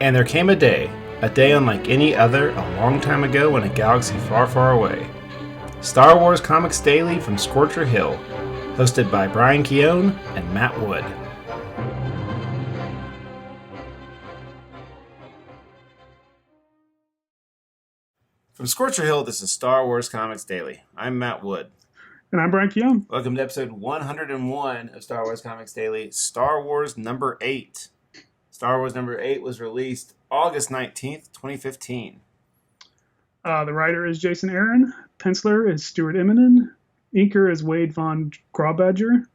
And there came a day unlike any other, a long time ago in a galaxy far, far away. Star Wars Comics Daily from Scorcher Hill, hosted by Brian Keown and Matt Wood. From Scorcher Hill, this is Star Wars Comics Daily. I'm Matt Wood. And I'm Brian Keown. Welcome to episode 101 of Star Wars Comics Daily, Star Wars number 8. Star Wars number 8 was released August 19th, 2015. The writer is Jason Aaron. Penciler is Stuart Immonen. Inker is Wade Von Grawbadger.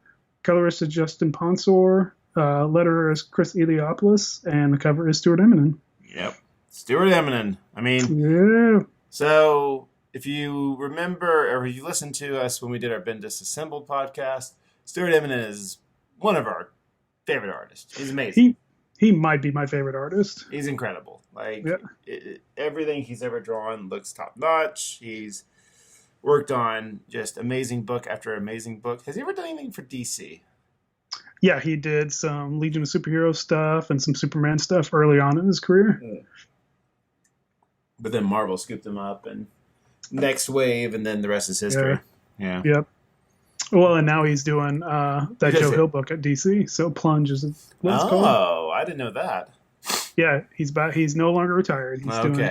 Colorist is Justin Ponsor. Letterer is Chris Eliopoulos. And the cover is Stuart Immonen. Yep. Stuart Immonen. Yeah. So if you remember, or you listened to us when we did our Ben Disassembled podcast, Stuart Immonen is one of our favorite artists. He's amazing. He might be my favorite artist. He's incredible. Everything he's ever drawn looks top notch. He's worked on just amazing book after amazing book. Has he ever done anything for DC? Yeah, he did some Legion of Superhero stuff and some Superman stuff early on in his career. But then Marvel scooped him up, and next wave, and then the rest is history. Yeah. Yep. Well, and now he's doing that Joe Hill book at DC. So Plunge is what it's called. Oh, I didn't know that. Yeah, he's back. He's no longer retired. He's doing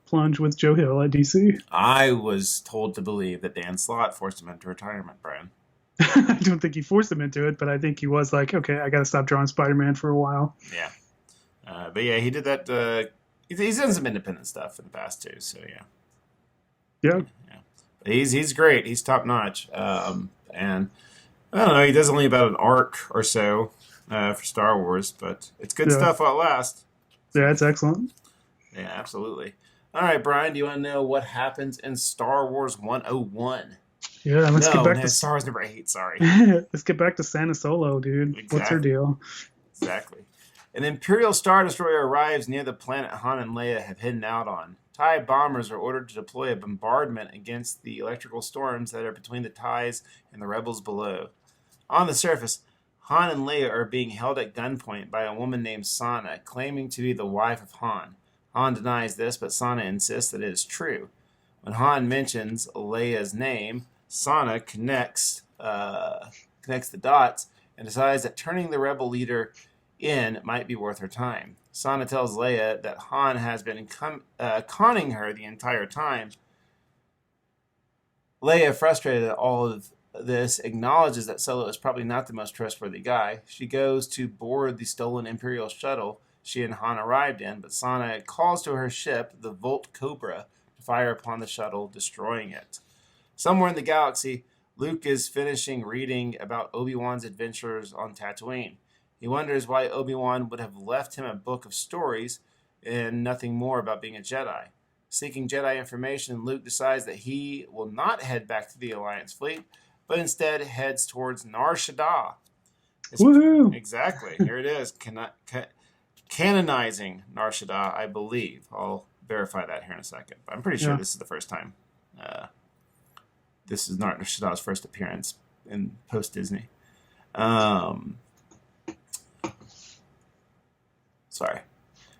Plunge with Joe Hill at DC. I was told to believe that Dan Slott forced him into retirement, Brian. I don't think he forced him into it, but I think he was like, okay, I got to stop drawing Spider-Man for a while. Yeah. But yeah, he did that. He's done some independent stuff in the past too, so yeah. Yeah. But he's great. He's top notch. And I don't know, he does only about an arc or so for Star Wars, but it's good stuff while it lasts. Yeah, it's excellent. Yeah, absolutely. All right, Brian, do you want to know what happens in Star Wars 101? Yeah, let's get back to Star Wars number 8, sorry. Let's get back to Santa Solo, dude. Exactly. What's her deal? Exactly. An Imperial Star Destroyer arrives near the planet Han and Leia have hidden out on. TIE bombers are ordered to deploy a bombardment against the electrical storms that are between the TIEs and the rebels below. On the surface, Han and Leia are being held at gunpoint by a woman named Sana, claiming to be the wife of Han. Han denies this, but Sana insists that it is true. When Han mentions Leia's name, Sana connects the dots and decides that turning the rebel leader in might be worth her time. Sana tells Leia that Han has been conning her the entire time. Leia, frustrated at all of this, acknowledges that Solo is probably not the most trustworthy guy. She goes to board the stolen Imperial shuttle she and Han arrived in, but Sana calls to her ship, the Volt Cobra, to fire upon the shuttle, destroying it. Somewhere in the galaxy, Luke is finishing reading about Obi-Wan's adventures on Tatooine. He wonders why Obi-Wan would have left him a book of stories and nothing more about being a Jedi. Seeking Jedi information, Luke decides that he will not head back to the Alliance fleet, but instead heads towards Nar Shaddaa. Woohoo! Exactly. Here it is. Canonizing Nar Shaddaa, I believe. I'll verify that here in a second. But I'm pretty sure this is the first time. This is Nar Shaddaa's first appearance in post-Disney. Sorry.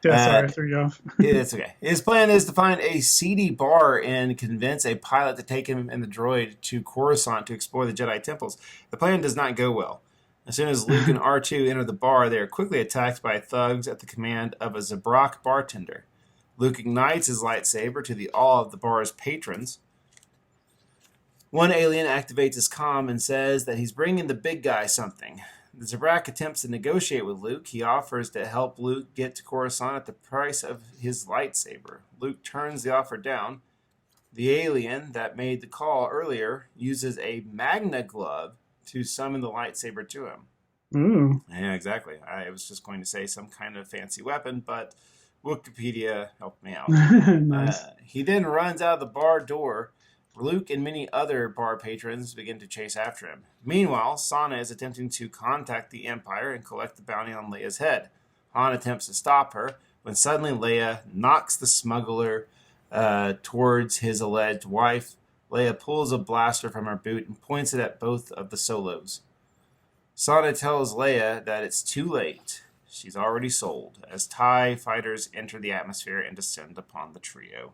Yeah, sorry, I threw you off. It's okay. His plan is to find a seedy bar and convince a pilot to take him and the droid to Coruscant to explore the Jedi temples. The plan does not go well. As soon as Luke and R2 enter the bar, they are quickly attacked by thugs at the command of a Zabrak bartender. Luke ignites his lightsaber to the awe of the bar's patrons. One alien activates his comm and says that he's bringing the big guy something. The Zabrak attempts to negotiate with Luke. He offers to help Luke get to Coruscant at the price of his lightsaber. Luke turns the offer down. The alien that made the call earlier uses a Magna glove to summon the lightsaber to him. Ooh. Yeah, exactly. I was just going to say some kind of fancy weapon, but Wikipedia helped me out. Nice. He then runs out of the bar door. Luke and many other bar patrons begin to chase after him. Meanwhile, Sana is attempting to contact the Empire and collect the bounty on Leia's head. Han attempts to stop her, when suddenly Leia knocks the smuggler towards his alleged wife. Leia pulls a blaster from her boot and points it at both of the Solos. Sana tells Leia that it's too late. She's already sold as TIE fighters enter the atmosphere and descend upon the trio.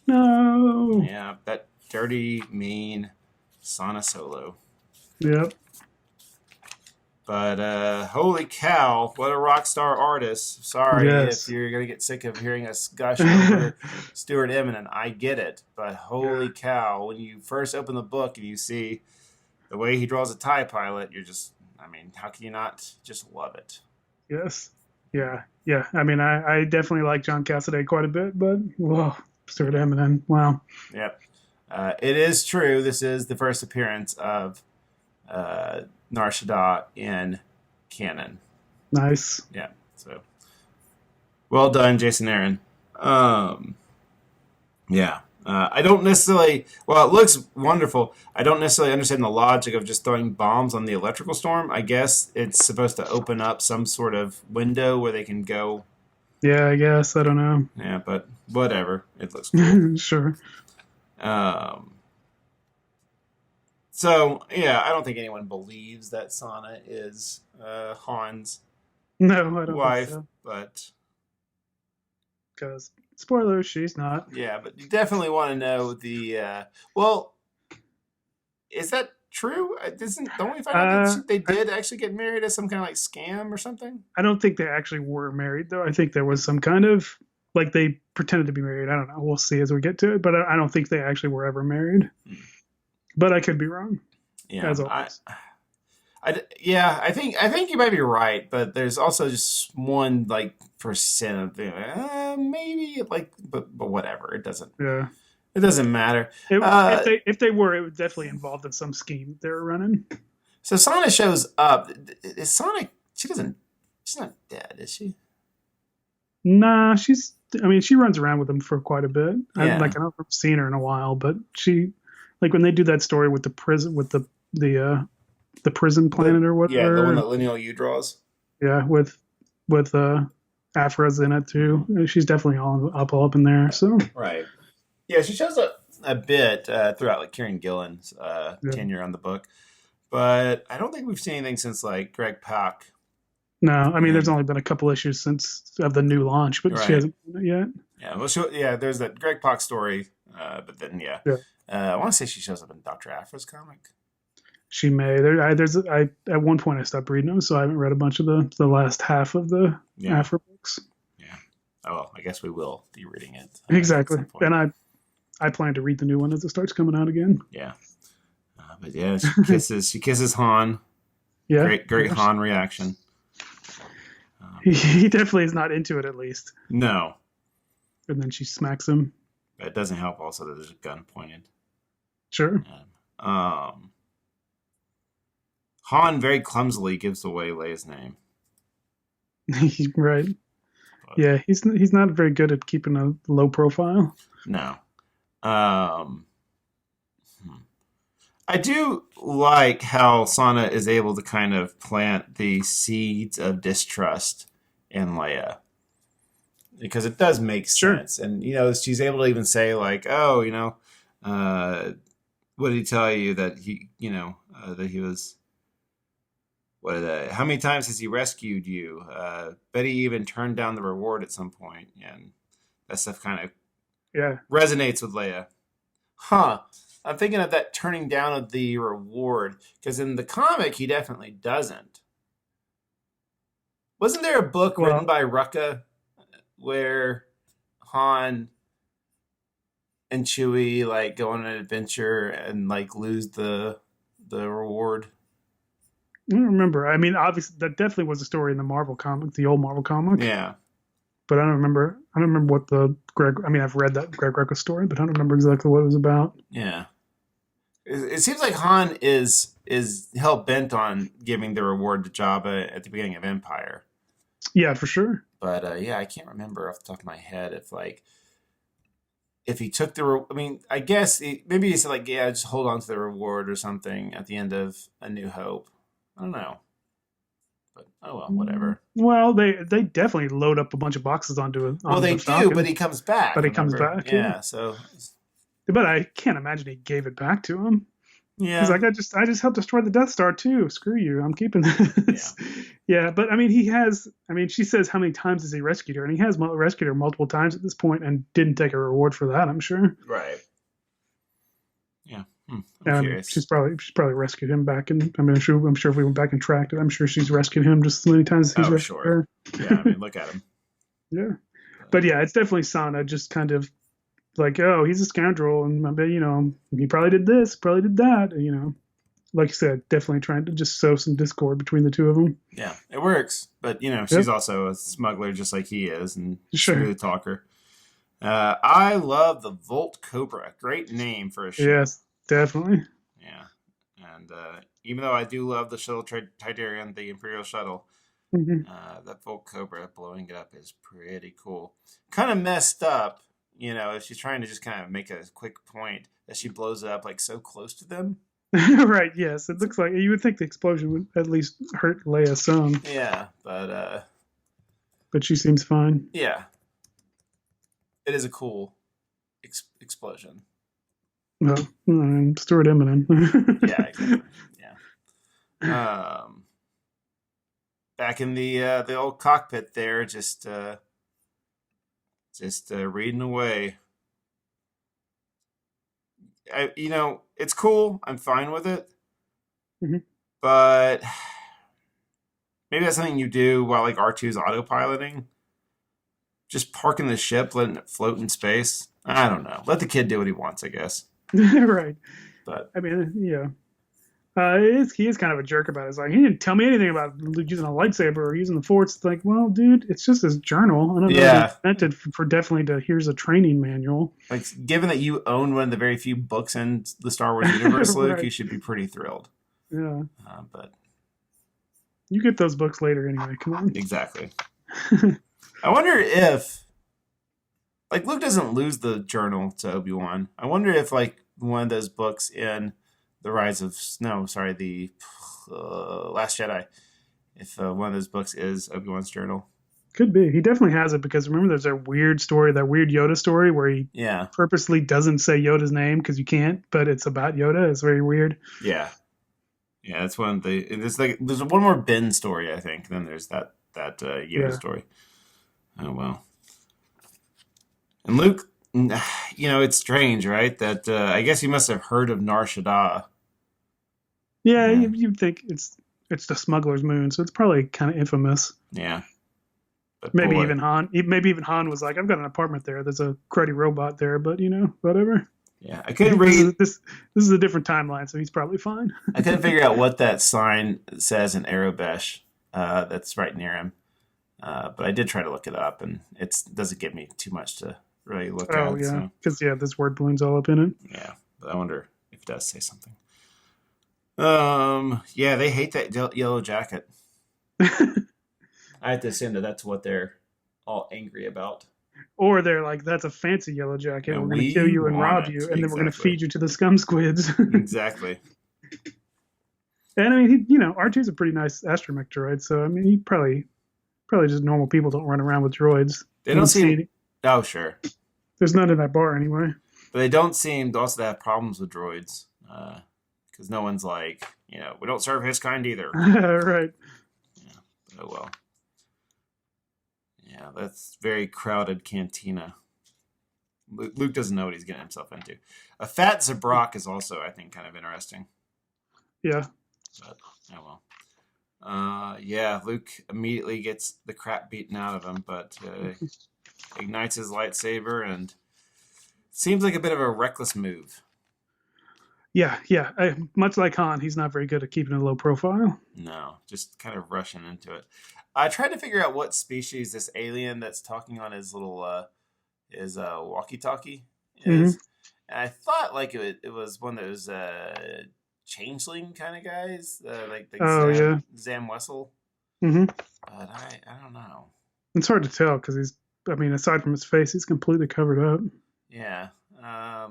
No. Yeah, that dirty, mean Sana Solo. Yep. But holy cow, what a rock star artist. Sorry if Yes. you're going to get sick of hearing us gush over Stuart Immonen. I get it. But holy cow, when you first open the book and you see the way he draws a TIE pilot, you're just, I mean, how can you not just love it? Yes. Yeah. Yeah. I mean, I definitely like John Cassaday quite a bit, but whoa, Stuart Eminem. Wow. Yep. It is true. This is the first appearance of Nar Shaddaa in canon. Nice. Yeah. So well done, Jason Aaron. Yeah. I don't necessarily. Well, it looks wonderful. I don't necessarily understand the logic of just throwing bombs on the electrical storm. I guess it's supposed to open up some sort of window where they can go. Yeah, I guess. I don't know. Yeah, but whatever. It looks cool. Sure. So yeah, I don't think anyone believes that Sana is Han's No, I don't wife, think so. but Because, spoilers, she's not. yeah, but you definitely want to know the. Well, is that true? Don't we find out that they did actually get married as some kind of like scam or something? I don't think they actually were married, though. I think there was some kind of, like, they pretended to be married. I don't know. We'll see as we get to it, but I don't think they actually were ever married. But I could be wrong. Yeah, as always. I think you might be right, but there's also just 1% of maybe but whatever. It doesn't. Yeah. It doesn't matter. If they were, it would definitely involve in some scheme they were running. So Sana shows up. Is Sana? She's not dead, is she? Nah, I mean, she runs around with them for quite a bit. Yeah. I don't have seen her in a while, but she, like when they do that story with the prison, with the prison planet or whatever. Yeah, the one that Lineal U draws. Yeah, with Afra's in it too. She's definitely all up in there. So right. Yeah, she shows up a bit throughout like Kieran Gillen's tenure on the book, but I don't think we've seen anything since like Greg Pak. No, I mean, there's only been a couple issues of the new launch, but she hasn't done it yet. Yeah, well, there's that Greg Pak story, but then I want to say she shows up in Dr. Afra's comic. She may. At one point I stopped reading them, so I haven't read a bunch of the last half of the Afra books. Yeah. Oh, well, I guess we will be reading it. Exactly. And I plan to read the new one as it starts coming out again. Yeah. But yeah, she kisses Han. Yeah. Great Han reaction. He definitely is not into it, at least. No. And then she smacks him. It doesn't help also that there's a gun pointed. Sure. Han very clumsily gives away Leia's name. Right. But, yeah, he's not very good at keeping a low profile. No. I do like how Sana is able to kind of plant the seeds of distrust in Leia. Because it does make sense. Sure. And, she's able to even say, like, oh, what did he tell you that that he was, how many times has he rescued you? Bet he even turned down the reward at some point. And that stuff kind of resonates with Leia. Huh. I'm thinking of that turning down of the reward. Because in the comic, he definitely doesn't. Wasn't there a book written by Rucka where Han and Chewie like go on an adventure and like lose the reward? I don't remember. I mean, obviously, that definitely was a story in the Marvel comic, the old Marvel comic. Yeah. But I don't remember what the Greg. I mean, I've read that Greg Rucka story, but I don't remember exactly what it was about. Yeah. It seems like Han is hell bent on giving the reward to Jabba at the beginning of Empire. Yeah, for sure. But I can't remember off the top of my head if he took I guess maybe he said like, yeah, just hold on to the reward or something at the end of A New Hope. I don't know. But oh well, whatever. Well, they definitely load up a bunch of boxes onto it. Well, they do, but he comes back. But he comes back. Yeah. So. But I can't imagine he gave it back to him. Yeah. He's like, I just helped destroy the Death Star too. Screw you. I'm keeping this. Yeah, but I mean, he has. I mean, she says how many times has he rescued her, and he has rescued her multiple times at this point, and didn't take a reward for that. I'm sure. Right. Yeah. I'm curious. She's probably rescued him back, and I mean, I'm sure if we went back and tracked it, I'm sure she's rescued him just as many times as he's Oh, rescued sure. her. Yeah, I mean, look at him. Yeah, but yeah, it's definitely Sana just kind of like, oh, he's a scoundrel, and I bet he probably did this, probably did that, like you said, definitely trying to just sow some discord between the two of them. Yeah, it works. But, Yep, she's also a smuggler just like he is and sure. smooth talker. I love the Volt Cobra. Great name for a ship. Yes, definitely. Yeah. And even though I do love the shuttle Tidarian, the Imperial shuttle, Hmm. that Volt Cobra blowing it up is pretty cool. Kind of messed up, if she's trying to just kind of make a quick point that she blows it up like so close to them. Right. Yes, it looks like you would think the explosion would at least hurt Leia some, Yeah, but she seems fine. yeah, it is a cool explosion. Well, Stuart Immonen. Yeah, exactly. Yeah. Back in the old cockpit there, just reading away. It's cool. I'm fine with it. Hmm. But maybe that's something you do while like R2's autopiloting. Just parking the ship, letting it float in space. I don't know. Let the kid do what he wants, I guess. Right. But I mean, yeah. He is kind of a jerk about it. It's like, he didn't tell me anything about using a lightsaber or using the force. It's like, well, dude, it's just his journal. I don't know if it's invented for definitely here's a training manual. like, given that you own one of the very few books in the Star Wars universe, Luke, Right. you should be pretty thrilled. Yeah. But You get those books later anyway. Come on. exactly. I wonder if, like, Luke doesn't lose the journal to Obi-Wan. I wonder if, like, one of those books in the the Last Jedi, if one of those books is Obi-Wan's journal. Could be. He definitely has it because remember there's a weird story, that weird Yoda story where he Yeah. purposely doesn't say Yoda's name because you can't, but it's about Yoda. It's very weird. Yeah. Yeah, that's one of the. It's like there's one more Ben story, I think. Then there's that Yoda story. Oh well. And Luke, it's strange, right? That I guess he must have heard of Nar Shaddaa. Yeah, you'd think it's the smuggler's moon, so it's probably kind of infamous. Yeah. But maybe even Han was like, I've got an apartment there. There's a cruddy robot there, but whatever. Yeah, I couldn't read. This is a different timeline, so he's probably fine. I couldn't figure out what that sign says in Arabesh that's right near him. But I did try to look it up, and it doesn't give me too much to really look at. Oh, yeah. Because, there's word balloons all up in it. Yeah, but I wonder if it does say something. Yeah, they hate that yellow jacket. I have to assume that's what they're all angry about. Or they're like, that's a fancy yellow jacket. We're going to kill you and rob you, and then we're going to feed you to the scum squids. Exactly. And I mean, R2's a pretty nice astromech droid, so I mean, he probably just normal people don't run around with droids. They don't seem. Oh, sure. There's none in that bar anyway. But they don't seem to also have problems with droids, because no one's like, we don't serve his kind either. Right. Yeah. Oh well. Yeah, that's very crowded cantina. Luke doesn't know what he's getting himself into. A fat Zabrak is also, I think, kind of interesting. Yeah. But, oh well. Yeah, Luke immediately gets the crap beaten out of him, but ignites his lightsaber and seems like a bit of a reckless move. Yeah. Much like Han, he's not very good at keeping a low profile. No, just kind of rushing into it. I tried to figure out what species this alien that's talking on his little his walkie-talkie is, and I thought like it was one of those changeling kind of guys, like Zam Wessel. Mm-hmm. But I don't know. It's hard to tell because aside from his face, he's completely covered up. Yeah.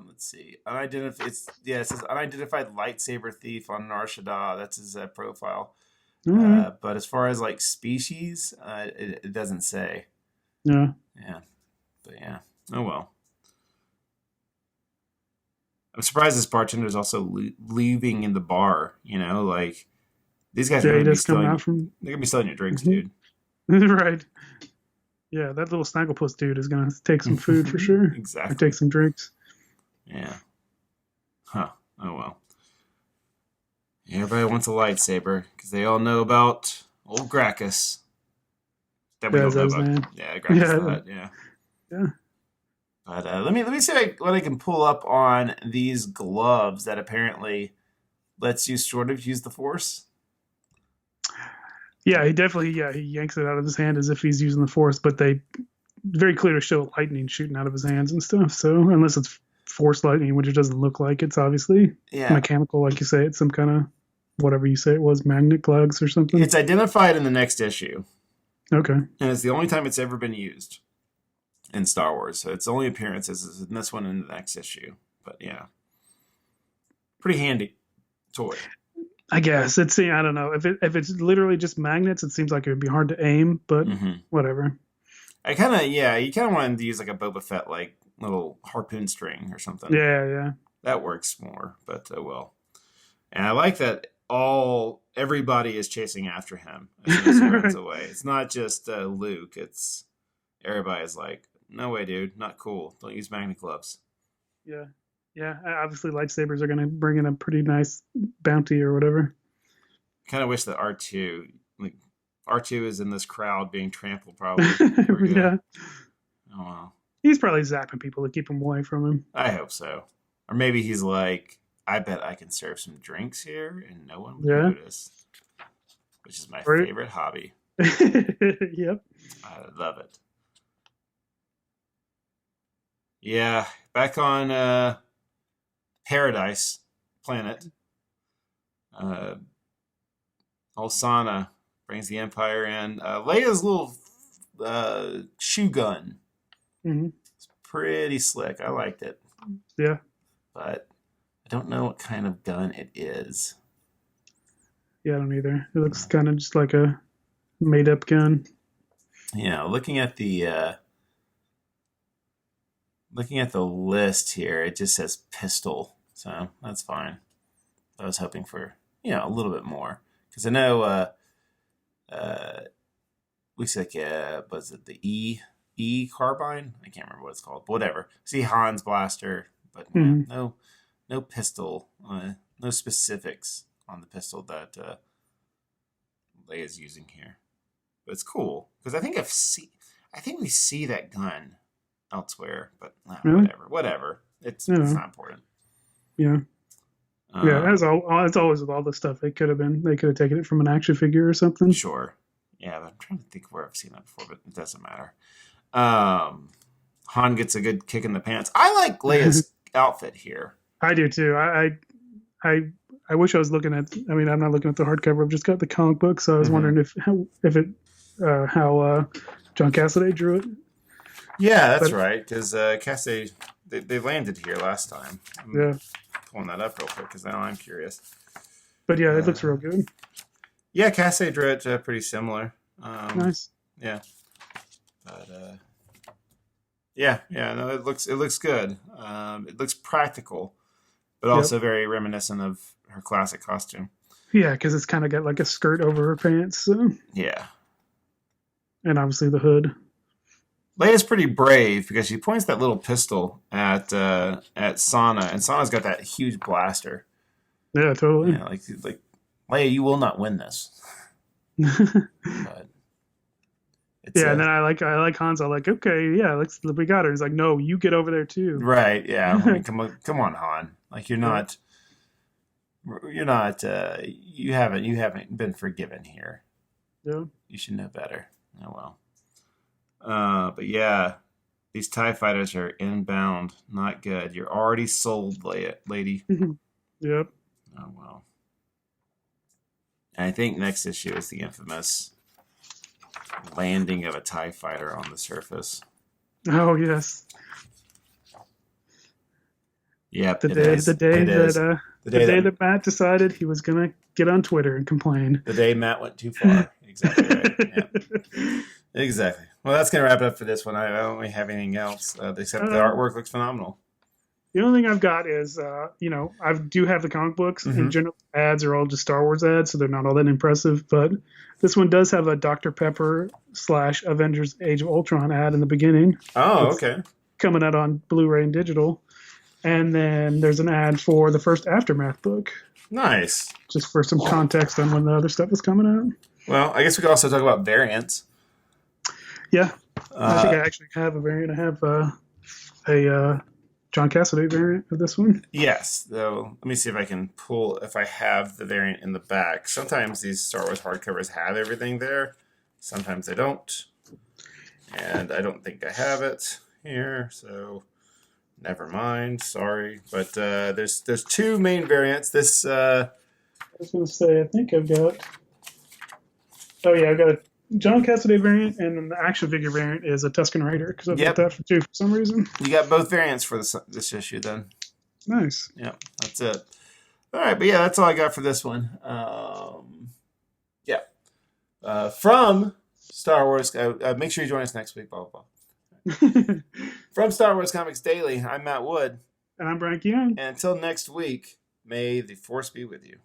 Let's see. It says unidentified lightsaber thief on Nar Shaddaa. That's his profile. Mm-hmm. But as far as like species, it doesn't say. Yeah. Yeah. But yeah. Oh well. I'm surprised this bartender is also leaving in the bar. Like These guys are Yeah, going he to be does coming stealing. out from They're going to be stealing your drinks, Mhm. dude. right. Yeah, that little Snagglepuss dude is gonna take some food for sure, or take Exactly. some drinks. Yeah. Huh. Oh well. Everybody wants a lightsaber because they all know about old Gracchus. That we don't know Bezos, about. man. Yeah, Gracchus the Yeah, Hutt. Yeah. yeah. But let me see what I can pull up on these gloves that apparently lets you sort of use the Force. Yeah, he definitely, yeah, he yanks it out of his hand as if he's using the force, but they very clear to show lightning shooting out of his hands and stuff. So unless it's force lightning, which it doesn't look like, it's obviously Yeah. mechanical, like you say, it's some kind of whatever you say it was, magnet plugs or something. It's identified in the next issue, Okay. and it's the only time it's ever been used in Star Wars. So its only appearances is in this one and the next issue. But yeah, pretty handy toy. I guess it's, I don't know, if it's literally just magnets, it seems like it would be hard to aim, but whatever. I kind of you kind of wanted to use like a Boba Fett like little harpoon string or something. Yeah. That works more, but well. And I like that everybody is chasing after him as soon as he runs away. It's not just Luke. It's everybody's like, no way, dude, not cool. Don't use magnet gloves. Yeah. Yeah. Obviously, lightsabers are going to bring in a pretty nice bounty or whatever. Kind of wish that R2 is in this crowd being trampled probably. Yeah. Oh well. He's probably zapping people to keep them away from him. I hope so. Or maybe he's like, I bet I can serve some drinks here and no one would notice. Which is my favorite hobby. Yep. I love it. Yeah, back on Paradise planet. Alsana brings the Empire in. Leia's little shoe gun. Mm-hmm. It's pretty slick. I liked it. Yeah. But I don't know what kind of gun it is. Yeah, I don't either. It looks kind of just like a made-up gun. Yeah, looking at the list here, it just says pistol, so that's fine. I was hoping for a little bit more because I know looks like was it the E carbine? I can't remember what it's called, but whatever. See Han's blaster, but no pistol, no specifics on the pistol that Leia's using here. But it's cool because I think we see that gun elsewhere, but really? whatever. It's not important. Yeah. Yeah, it's always with all this stuff. They could have taken it from an action figure or something. Sure. Yeah, but I'm trying to think where I've seen that before, but it doesn't matter. Han gets a good kick in the pants. I like Leia's outfit here. I do too. I wish I was looking at. I mean, I'm not looking at the hardcover. I've just got the comic book, so I was wondering how John Cassaday drew it. Yeah, that's right. Because Cassaday, they landed here last time. I'm pulling that up real quick because now I'm curious. But yeah, it looks real good. Yeah, Cassaday drew it pretty similar. Nice. Yeah. But no, it looks good. It looks practical, but also very reminiscent of her classic costume. Yeah, because it's kind of got like a skirt over her pants. So. Yeah. And obviously the hood. Leia's pretty brave because she points that little pistol at Sana, and Sana's got that huge blaster. Yeah, totally. Yeah, like Leia, you will not win this. But and then I like Han's. I'm like, okay, yeah, we got her. He's like, no, you get over there too. Right? Yeah. I mean, come on, Han. Like you haven't been forgiven here. Yeah. You should know better. Oh well. But yeah, these TIE fighters are inbound. Not good. You're already sold, lady. Yep. Oh well. And I think next issue is the infamous landing of a TIE fighter on the surface. Oh yes. Yep. The day that Matt decided he was gonna get on Twitter and complain. The day Matt went too far. Exactly right. Yeah. Exactly. Well, that's going to wrap it up for this one. I don't really have anything else except the artwork looks phenomenal. The only thing I've got is, I do have the comic books. In Hmm. general, ads are all just Star Wars ads, so they're not all that impressive. But this one does have a Dr. Pepper / Avengers Age of Ultron ad in the beginning. Oh, That's okay. coming out on Blu-ray and digital. And then there's an ad for the first Aftermath book, Nice. just for some context on when the other stuff is coming out. Well, I guess we could also talk about variants. Yeah, I think Uh, I actually have a variant. I have a John Cassaday variant of this one. yes, though. Let me see if I can pull if I have the variant in the back. Sometimes these Star Wars hardcovers have everything there. Sometimes they don't, and I don't think I have it here. So never mind. Sorry, but there's two main variants. This I was going to say, I think I've got. Oh yeah, I've got a John Cassaday variant, and then the action figure variant is a Tusken Raider because I've yep, got that for two for some reason. you got both variants for this issue then. Nice. Yep, that's it. All right, but yeah, that's all I got for this one. Yeah, from Star Wars. Make sure you join us next week. Blah blah blah. And From Star Wars Comics Daily, I'm Matt Wood. I'm Brian Keon. And until next week, may the Force be with you.